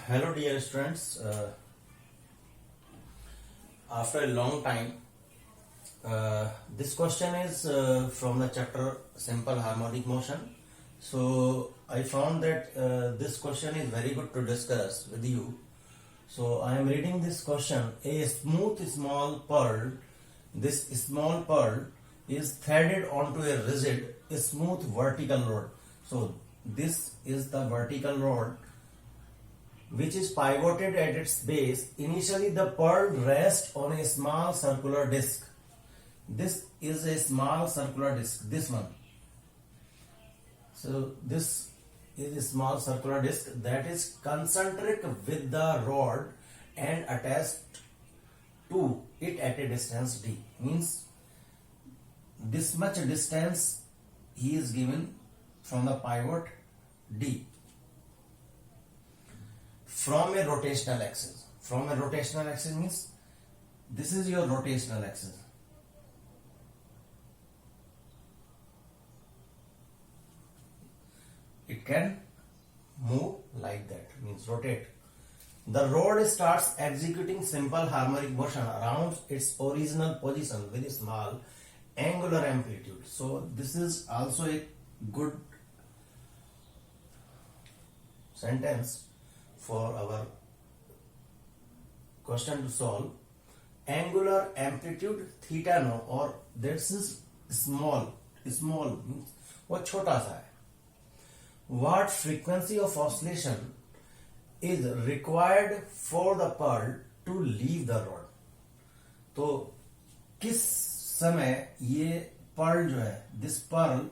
Hello, dear students. After a long time, this question is from the chapter Simple Harmonic Motion. So I found that this question is very good to discuss with you. So I am reading this question. A smooth small pearl. This small pearl is threaded onto a rigid, smooth vertical rod. So this is the vertical rod which is pivoted at its base. Initially, the pearl rests on a small circular disc. This is a small circular disc, this one. So, this is a small circular disc that is concentric with the rod and attached to it at a distance d. Means, this much distance he is given from the pivot d. From a rotational axis. From a rotational axis means this is your rotational axis. It can move like that, means rotate. The rod starts executing simple harmonic motion around its original position with a small angular amplitude. So this is also a good sentence for our question to solve. Angular amplitude theta no, और this is small means वो छोटा सा है. What frequency of oscillation is required for the pearl to leave the rod? तो किस समय ये pearl जो है, this pearl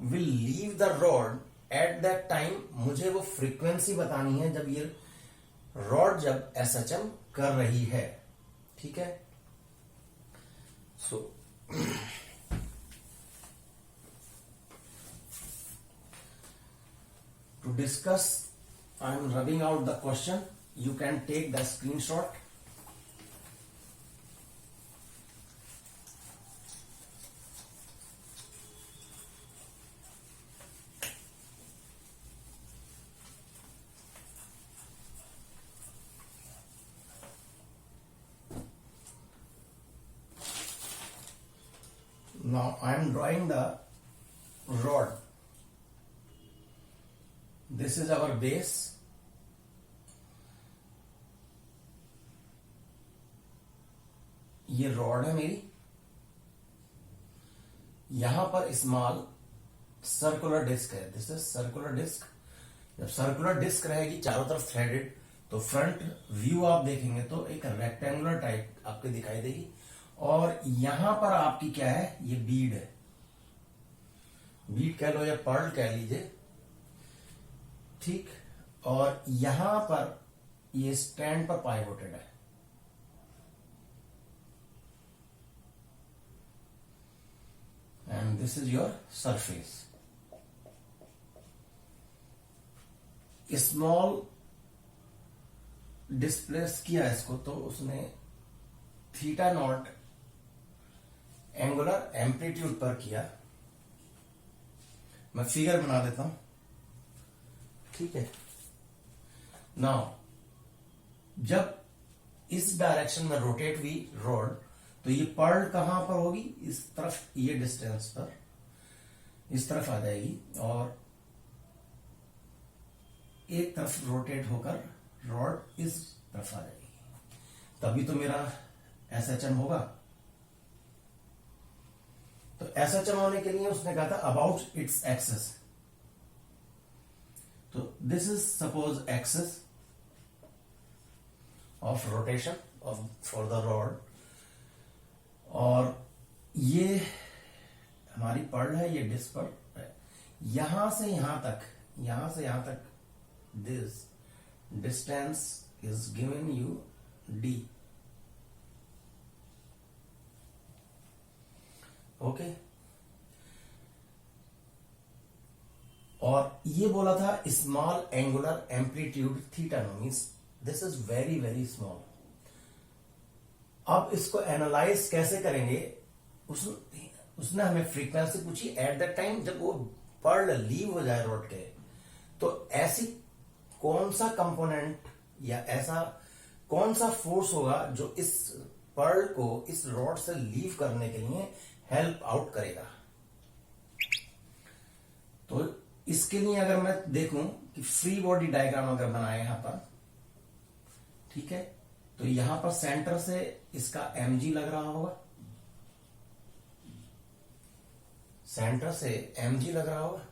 will leave the rod at that time. मुझे वो फ्रीक्वेंसी बतानी है जब ये रॉड जब SHM कर रही है. ठीक है. So to discuss, I am rubbing out the question. You can take the screenshot. Now I am drawing the rod. This is our base. ये रॉड है मेरी. यहां पर स्मॉल सर्कुलर डिस्क है. This is circular disc. जब circular disc रहेगी चारों तरफ थ्रेडेड, तो फ्रंट व्यू आप देखेंगे तो एक रेक्टेंगुलर टाइप आपको दिखाई देगी. और यहां पर आपकी क्या है, ये बीड है. बीड कह लो या पर्ल कह लीजिए. ठीक. और यहां पर ये स्टैंड पर पाइवोटेड है. And this is your surface. Small displace किया इसको, तो उसने थीटा नॉट एंगुलर एम्पलीट्यूड पर किया. मैं फिगर बना देता हूं. ठीक है. नाउ जब इस डायरेक्शन में रोटेट हुई रॉड, तो ये पर्ल कहां पर होगी, इस तरफ, ये डिस्टेंस पर इस तरफ आ जाएगी और एक तरफ रोटेट होकर रॉड इस तरफ आ जाएगी. तभी तो मेरा SHM होगा. तो SHM होने के लिए उसने कहा था अबाउट इट्स एक्सेस. तो this is suppose axis of rotation of for the rod. और ये हमारी पर्ल है, ये डिस्क पर है. यहां से यहां तक this distance is given you D. Okay. और ये बोला था small angular amplitude theta no, means this is very very small. अब इसको एनालाइज कैसे करेंगे, उसने हमें फ्रीक्वेंसी पूछी एट दैट टाइम जब वो पर्ल लीव हो जाए रॉड के. तो ऐसी कौन सा कंपोनेंट या ऐसा कौन सा फोर्स होगा जो इस पर्ल को इस रॉड से लीव करने के लिए हेल्प आउट करेगा। तो इसके लिए अगर मैं देखूं कि फ्री बॉडी डायग्राम अगर बनाए यहां पर, ठीक है, तो यहां पर सेंटर से इसका mg लग रहा होगा, सेंटर से mg लग रहा होगा,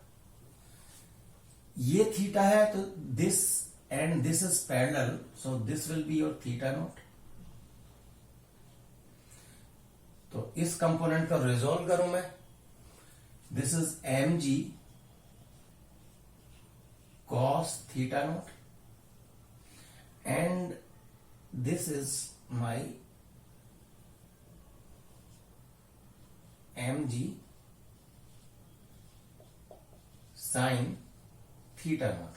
ये थीटा है, तो this and this is parallel, so this will be your theta naught. तो इस कंपोनेंट को रिजोल्व करूं मैं, this is mg cos theta naught and this is my mg sin theta naught।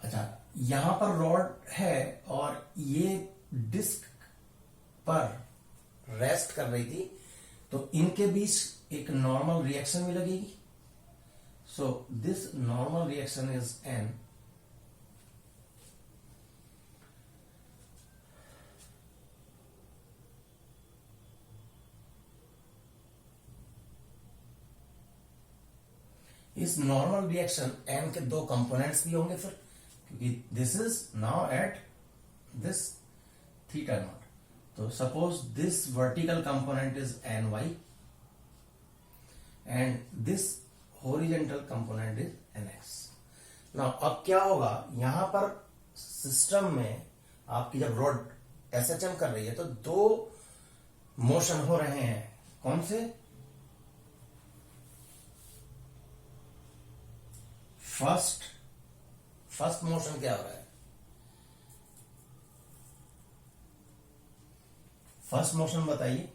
अच्छा, यहां पर रॉड है और ये डिस्क पर रेस्ट कर रही थी, तो इनके बीच एक नॉर्मल रिएक्शन भी लगेगी। So this normal reaction is N, इस नॉर्मल रिएक्शन N के दो कंपोनेंट्स भी होंगे फिर, क्योंकि this is now at this theta not. तो suppose this vertical component is NY and this horizontal component is NX। Now अब क्या होगा, यहां पर सिस्टम में आपकी जब रॉड SHM कर रही है तो दो मोशन हो रहे हैं। कौन से? फर्स्ट मोशन क्या हो रहा है? फर्स्ट मोशन बताइए।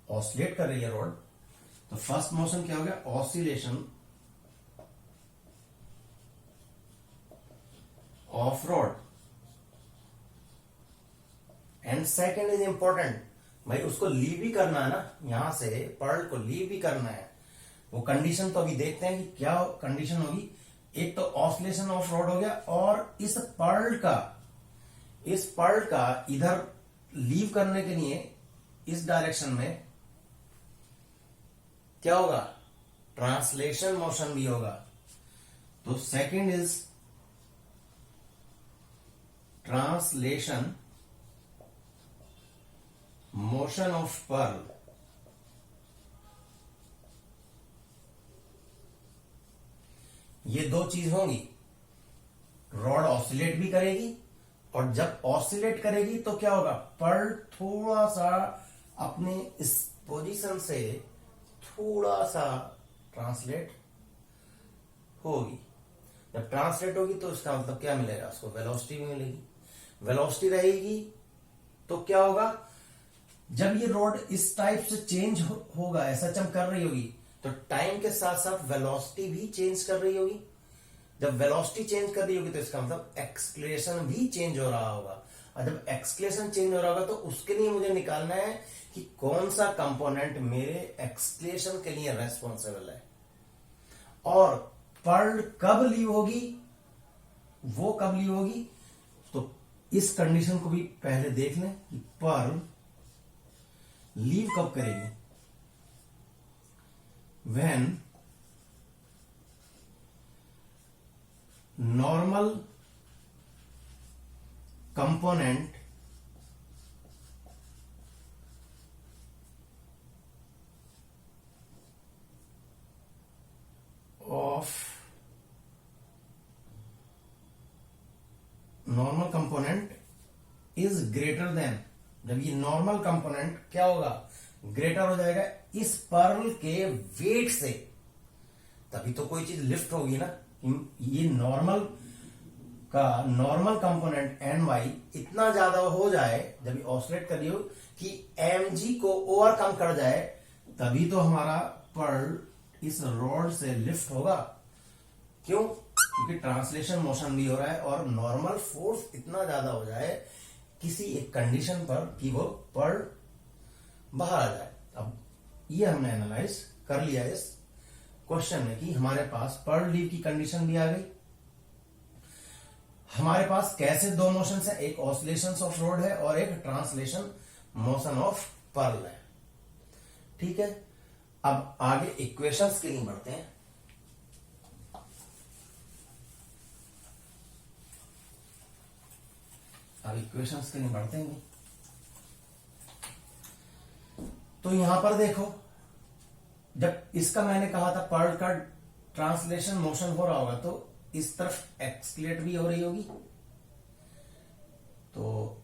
ऑसिलेट कर रही है रॉड, तो फर्स्ट मोशन क्या हो गया? Oscillation of rod. And second is important, भाई उसको लीव भी करना है ना, यहां से पर्ल को लीव भी करना है। वो कंडीशन तो अभी देखते हैं कि क्या कंडीशन होगी। एक तो ऑसिलेशन ऑफ रॉड हो गया, और इस पर्ल का इधर लीव करने के लिए इस डायरेक्शन में क्या होगा? ट्रांसलेशन मोशन भी होगा। तो second is translation motion of pearl. ये दो चीज होंगी, रॉड ऑसिलेट भी करेगी, और जब ऑसिलेट करेगी तो क्या होगा? पर्ल थोड़ा सा अपने इस पोजीशन से थोड़ा सा ट्रांसलेट होगी। जब ट्रांसलेट होगी तो इसका मतलब क्या मिलेगा? उसको वेलोसिटी भी मिलेगी। वेलोसिटी रहेगी तो क्या होगा? जब ये रॉड इस टाइप से चेंज होगा, SHM कर रही होगी, तो टाइम के साथ साथ वेलोसिटी भी चेंज कर रही होगी। जब वेलोसिटी चेंज कर रही होगी तो इसका मतलब एक्सक्लेरेशन भी चेंज हो रहा होगा, और जब एक्सक्लेरेशन चेंज हो रहा होगा तो उसके लिए मुझे निकालना है कि कौन सा कंपोनेंट मेरे एक्सक्लेरेशन के लिए रेस्पॉन्सिबल है, और पर्ल कब लीव होगी, वो कब लीव होगी। तो इस कंडीशन को भी पहले देख लें कि पर्ल लीव कब करेगी। When normal component of normal component is greater then, जब ये नॉर्मल कंपोनेंट क्या होगा? ग्रेटर हो जाएगा इस पर्ल के वेट से, तभी तो कोई चीज लिफ्ट होगी ना। ये नॉर्मल कंपोनेंट NY इतना ज्यादा हो जाए जब ये ऑसिलेट कर रही हो कि mg को ओवरकम कर जाए, तभी तो हमारा पर्ल इस रॉड से लिफ्ट होगा। क्यों? क्योंकि ट्रांसलेशन मोशन भी हो रहा है, और नॉर्मल फोर्स इतना ज्यादा हो जाए किसी एक कंडीशन पर कि वो पर्ल बाहर आ जाए। अब ये हमने एनालाइज कर लिया इस क्वेश्चन में कि हमारे पास पर्ल लीव की कंडीशन भी आ गई। हमारे पास कैसे दो मोशन है, एक ऑसिलेशन ऑफ रोड है और एक ट्रांसलेशन मोशन ऑफ पर्ल है। ठीक है, अब आगे इक्वेशंस के लिए बढ़ते हैं। अब इक्वेशंस के लिए बढ़ते हैं। तो यहां पर देखो, जब इसका मैंने कहा था पर्ल का ट्रांसलेशन मोशन हो रहा होगा तो इस तरफ एक्सक्लेट भी हो रही होगी, तो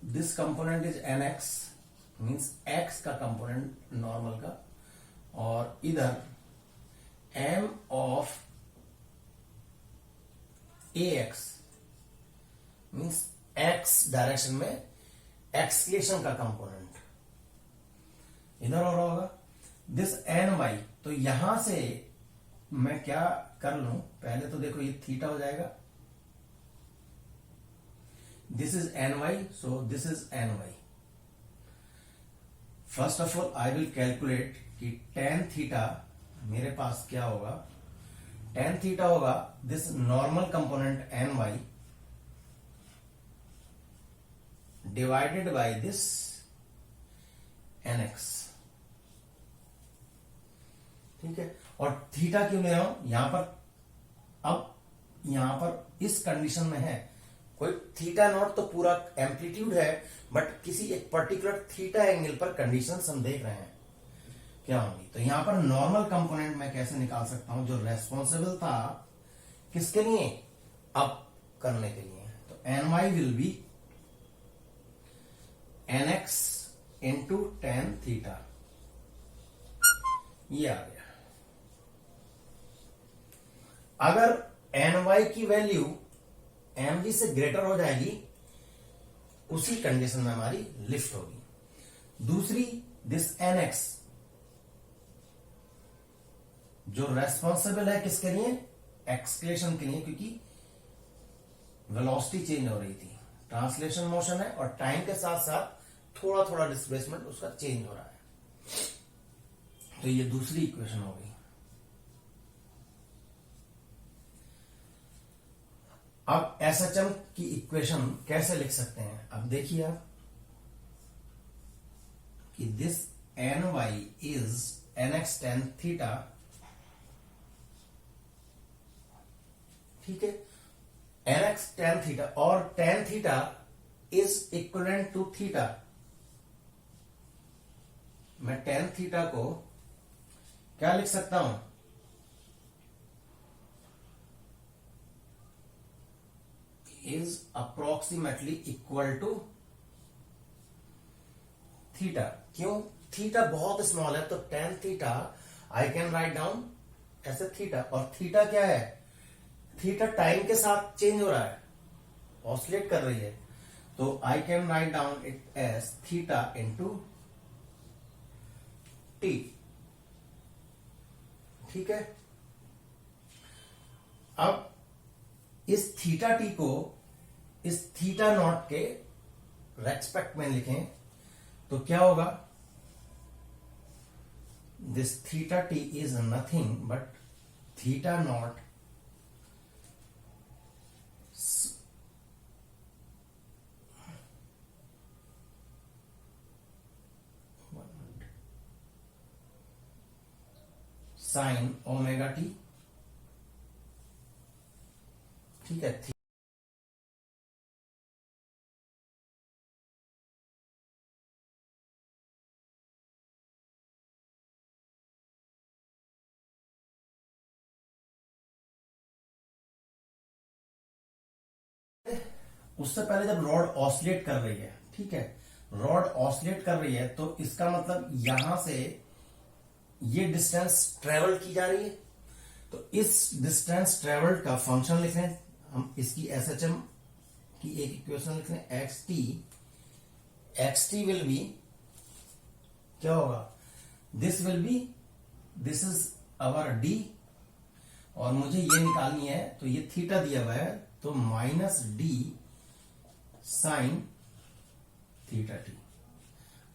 this component is N x, means x का कंपोनेंट नॉर्मल का, और इधर m of a x means x direction में एक्सक्लेशन का कंपोनेंट इधर हो रहा होगा। दिस एन वाई, तो यहां से मैं क्या कर लूं, पहले तो देखो ये थीटा हो जाएगा, this is N y, so this is N y. First of all I will calculate कि टेन थीटा मेरे पास क्या होगा, टेन थीटा होगा this normal component N y divided by this N x. ठीक है, और थीटा क्यों ले रहा हूं यहां पर, अब यहां पर इस कंडीशन में है कोई थीटा नॉट तो पूरा एम्पलीट्यूड है, बट किसी एक पर्टिकुलर थीटा एंगल पर कंडीशंस हम देख रहे हैं क्या होंगी। तो यहां पर नॉर्मल कंपोनेंट मैं कैसे निकाल सकता हूं, जो रेस्पॉन्सिबल था किसके लिए, अप करने के लिए, तो N y will be N x into tan theta, ये आ गया। अगर एन वाई की वैल्यू एम जी से ग्रेटर हो जाएगी, उसी कंडीशन में हमारी लिफ्ट होगी। दूसरी, दिस एन एक्स जो रेस्पॉन्सिबल है किसके लिए, एक्सक्लेशन के लिए, क्योंकि वेलोसिटी चेंज हो रही थी, ट्रांसलेशन मोशन है और टाइम के साथ साथ थोड़ा थोड़ा डिस्प्लेसमेंट उसका चेंज हो रहा है। तो ये दूसरी इक्वेशन हो गई। अब एसएचएम की इक्वेशन कैसे लिख सकते हैं, अब देखिए आप कि this N y is N x tan theta, ठीक है, एन एक्स टेन थीटा, और tan theta is equivalent to theta. मैं टेन थीटा को क्या लिख सकता हूं, is approximately equal to theta. क्यों, थीटा बहुत स्मॉल है, तो tan theta I can write down ऐसे थीटा, और थीटा क्या है, थीटा टाइम के साथ चेंज हो रहा है, ऑसिलेट कर रही है, तो I can write down it as theta into t. ठीक है, अब इस थीटा टी को इस थीटा नॉट के रेस्पेक्ट में लिखें तो क्या होगा, this theta T is nothing but theta not sine omega T. ठीक है, उससे पहले जब रॉड ऑसिलेट कर रही है, ठीक है, रॉड ऑसिलेट कर रही है तो इसका मतलब यहां से ये डिस्टेंस ट्रेवल की जा रही है, तो इस डिस्टेंस ट्रेवल्ड का फंक्शन लिख रहे हैं हम, इसकी एसएचएम की एक इक्वेशन लिख रहे हैं, एक्स टी विल बी क्या होगा, this will B, this is our D, और मुझे ये निकालनी है तो ये थीटा दिया हुआ है, तो minus D sine theta T.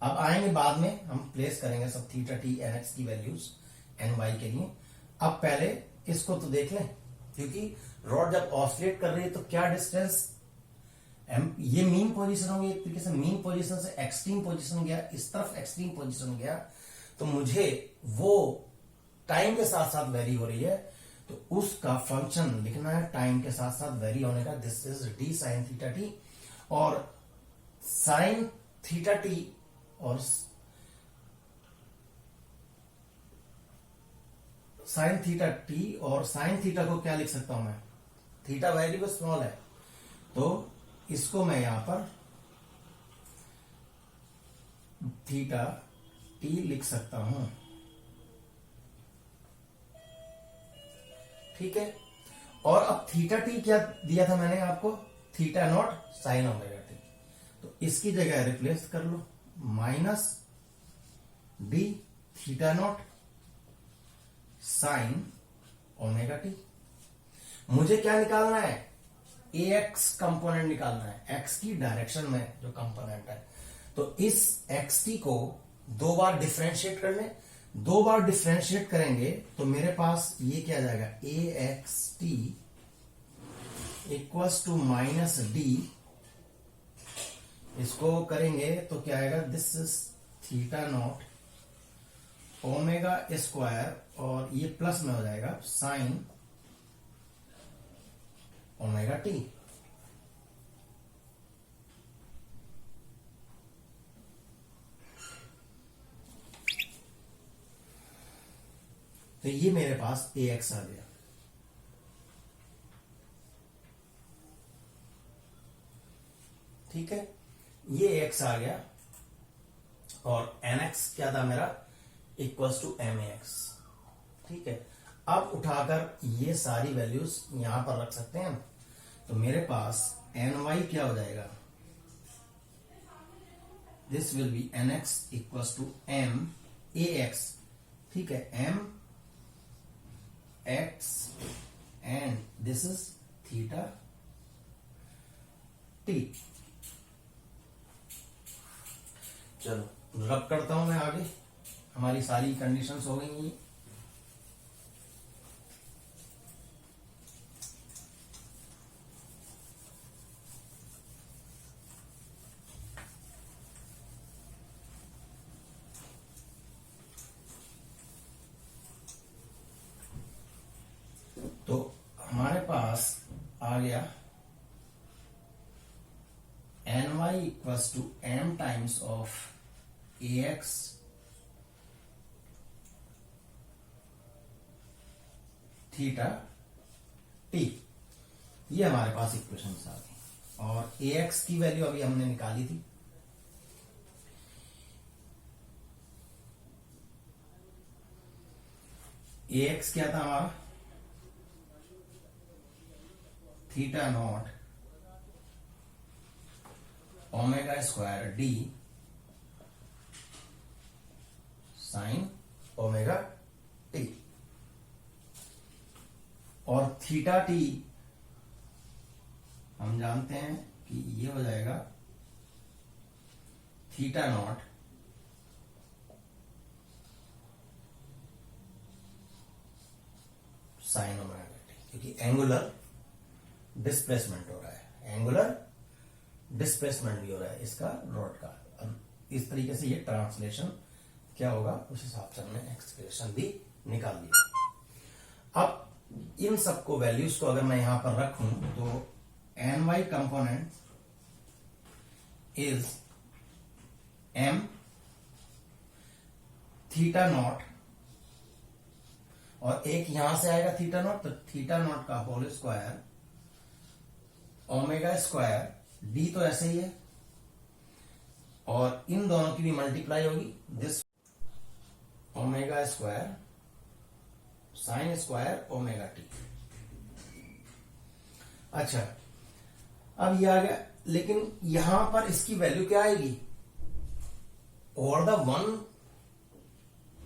अब आएंगे बाद में हम प्लेस करेंगे सब थीटा टी एन एक्स की वैल्यूज एन वाई के लिए। अब पहले इसको तो देख लें, क्योंकि रॉड जब ऑसिलेट कर रही है तो क्या डिस्टेंस, ये मीन पोजीशन होगी, एक तरीके से मीन पोजीशन से एक्सट्रीम पोजीशन गया, इस तरफ एक्सट्रीम पोजीशन गया, तो मुझे वो टाइम के साथ साथ वेरी हो रही है, तो उसका फंक्शन लिखना है टाइम के साथ साथ वेरी होने का। This is D sine theta T, और साइन थीटा टी और साइन थीटा टी, और साइन थीटा को क्या लिख सकता हूं मैं, थीटा वैल्यू स्मॉल है तो इसको मैं यहां पर थीटा टी लिख सकता हूं, ठीक है। और अब थीटा टी क्या दिया था मैंने आपको, theta not sine omega t, तो इसकी जगह रिप्लेस कर लो minus d theta not sine omega t. मुझे क्या निकालना है, ए एक्स कंपोनेंट निकालना है, एक्स की डायरेक्शन में जो कंपोनेंट है। तो इस एक्स टी को दो बार डिफरेंशिएट कर लें, दो बार डिफरेंशिएट करेंगे तो मेरे पास ये क्या आ जाएगा, a x t equals to minus d, इसको करेंगे तो क्या आएगा, this is theta not omega square, और ये प्लस में हो जाएगा साइन ओमेगा टी। तो ये मेरे पास ए एक्स आ गया, ठीक है, ये एक्स आ गया, और एन एक्स क्या था मेरा, इक्वल्स टू एम एक्स, ठीक है। अब उठाकर ये सारी वैल्यूज यहां पर रख सकते हैं हम, तो मेरे पास एन वाई क्या हो जाएगा, this will be N x equals to m a x, ठीक है, m x and this is theta t. चलो रब करता हूं मैं आगे, हमारी सारी कंडीशंस हो गई हैं। तो हमारे पास आ गया N y equals to m times of a x theta t, ये हमारे पास इक्वेशन आ गई, और ए एक्स की वैल्यू अभी हमने निकाली थी, ए एक्स क्या था हमारा, theta not omega square D sign omega T, और थीटा टी हम जानते हैं कि ये हो जाएगा theta not sine omega T, क्योंकि एंगुलर डिस्प्लेसमेंट हो रहा है, एंगुलर डिस्प्लेसमेंट भी हो रहा है इसका रॉड का। अब इस तरीके से ये ट्रांसलेशन क्या होगा, उस हिसाब से हमने एक्सप्रेशन भी निकाल लिया। अब इन सबको वैल्यूज को अगर मैं यहां पर रखूं तो N y component is m theta naught, और एक यहां से आएगा थीटा नॉट, तो थीटा नॉट का whole square omega square d, तो ऐसे ही है, और इन दोनों की भी मल्टीप्लाई होगी, this omega square sine square omega T. अच्छा, अब ये आ गया, लेकिन यहां पर इसकी वैल्यू क्या आएगी, over the one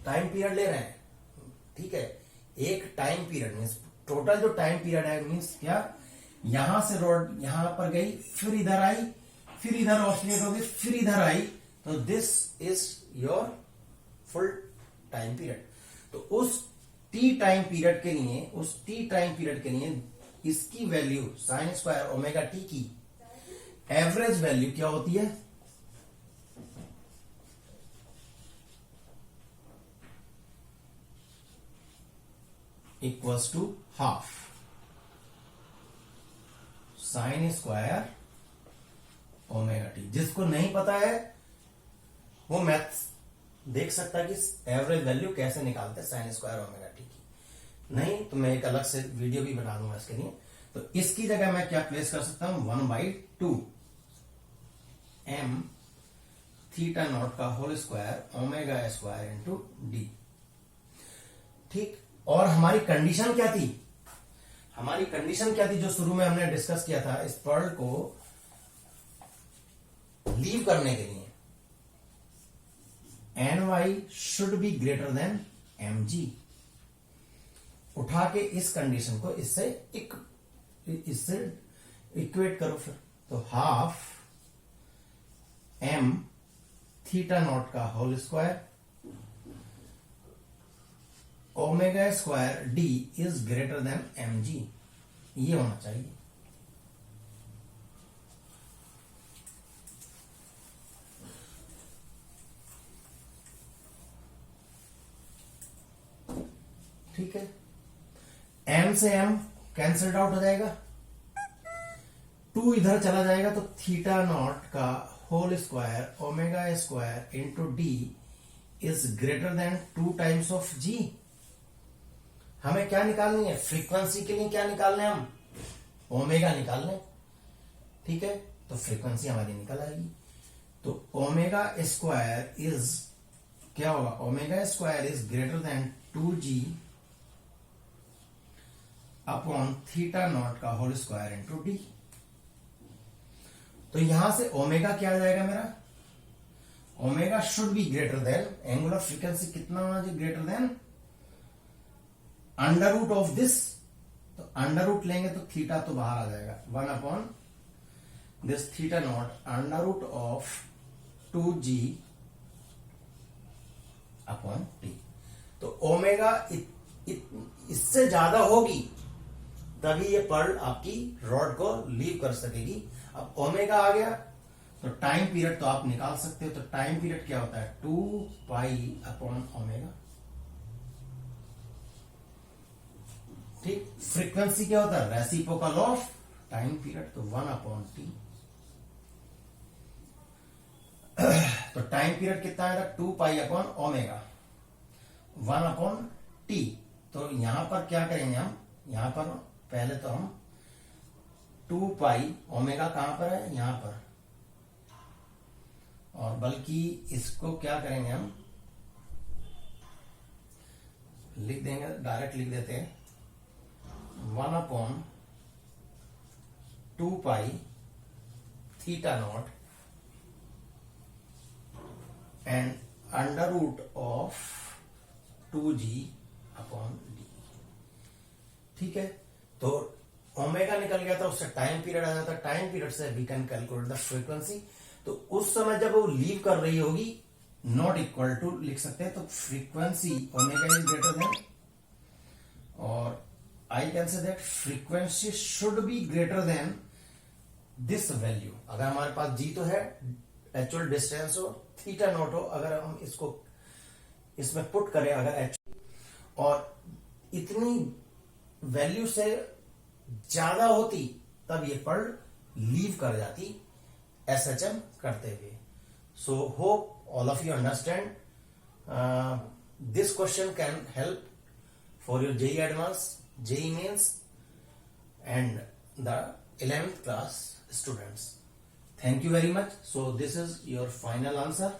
time period ले रहे हैं, ठीक है, एक टाइम पीरियड मीन्स टोटल जो टाइम पीरियड है, मीन्स क्या, यहां से रॉड यहां पर गई, फिर इधर आई, फिर इधर ऑसिलेट हो गई, फिर इधर आई, तो this is your full time period. तो उस टी टाइम पीरियड के लिए, उस टी टाइम पीरियड के लिए इसकी value sine square omega t की एवरेज वैल्यू क्या होती है, equals to half sine square omega t. जिसको नहीं पता है वो मैथ्स देख सकता है कि एवरेज वैल्यू कैसे निकालते हैं साइन स्क्वायर ओमेगा टी की। नहीं तो मैं एक अलग से वीडियो भी बना दूंगा इसके लिए। तो इसकी जगह मैं क्या प्लेस कर सकता हूं, 1/2 एम थीटा नॉट का whole square omega square into d. ठीक, और हमारी कंडीशन क्या थी, हमारी कंडीशन क्या थी जो शुरू में हमने डिस्कस किया था, इस पर्ल को लीव करने के लिए ny should be greater than mg। उठा के इस कंडीशन को इससे इक्वेट करो फिर, तो हाफ m थीटा नॉट का whole square omega square d is greater than mg, ये होना चाहिए। ठीक है, m से m कैंसल्ड आउट हो जाएगा, 2 इधर चला जाएगा तो थीटा नॉट का whole square omega square into d is greater than 2 times of g। हमें क्या निकालनी है, फ्रीक्वेंसी के लिए क्या निकालना है, हम ओमेगा निकालना है। ठीक है, तो फ्रीक्वेंसी हमारी निकल आएगी। तो ओमेगा स्क्वायर इज क्या होगा, omega square is greater than 2g upon theta naught का होल स्क्वायर इंटू डी। तो यहां से ओमेगा क्या आ जाएगा मेरा, omega should be greater than, angular frequency कितना होना चाहिए, greater than under root of this. तो अंडर रूट लेंगे तो थीटा तो बाहर आ जाएगा, 1 upon this theta naught under root of 2g upon t. तो ओमेगा इससे ज्यादा होगी तभी ये पर्ल आपकी रॉड को लीव कर सकेगी। अब ओमेगा आ गया तो टाइम पीरियड तो आप निकाल सकते हो। तो टाइम पीरियड क्या होता है, 2 पाई अपॉन ओमेगा। ठीक, फ्रीक्वेंसी क्या होता है, रेसिप्रोकल ऑफ टाइम पीरियड, तो 1 अपॉन टी। तो टाइम पीरियड कितना आएगा, 2 pi upon omega 1 upon t. तो यहां पर क्या करेंगे हम, यहां पर पहले तो हम 2 पाई ओमेगा कहां पर है, यहां पर, और बल्कि इसको क्या करेंगे हम लिख देंगे, डायरेक्ट लिख देते हैं 1 upon 2 pi theta naught and under root of 2g upon d. ठीक है, तो ओमेगा निकल गया था, उससे टाइम पीरियड आ जाता, टाइम पीरियड से we can calculate the frequency. तो उस समय जब वो लीव कर रही होगी, नॉट इक्वल टू लिख सकते हैं, तो frequency omega is greater than, और I can say that frequency should be greater than this value. अगर हमारे पास जी तो है, एक्चुअल डिस्टेंस हो, थीटा नॉट हो, अगर हम इसको इसमें पुट करें अगर एच, और इतनी वैल्यू से ज्यादा होती तब ये पर्ल लीव कर जाती एसएचएम करते हुए। So hope all of you understand this question can help for your JEE advance, JEE mains and the 11th class students. Thank you very much. So this is your final answer.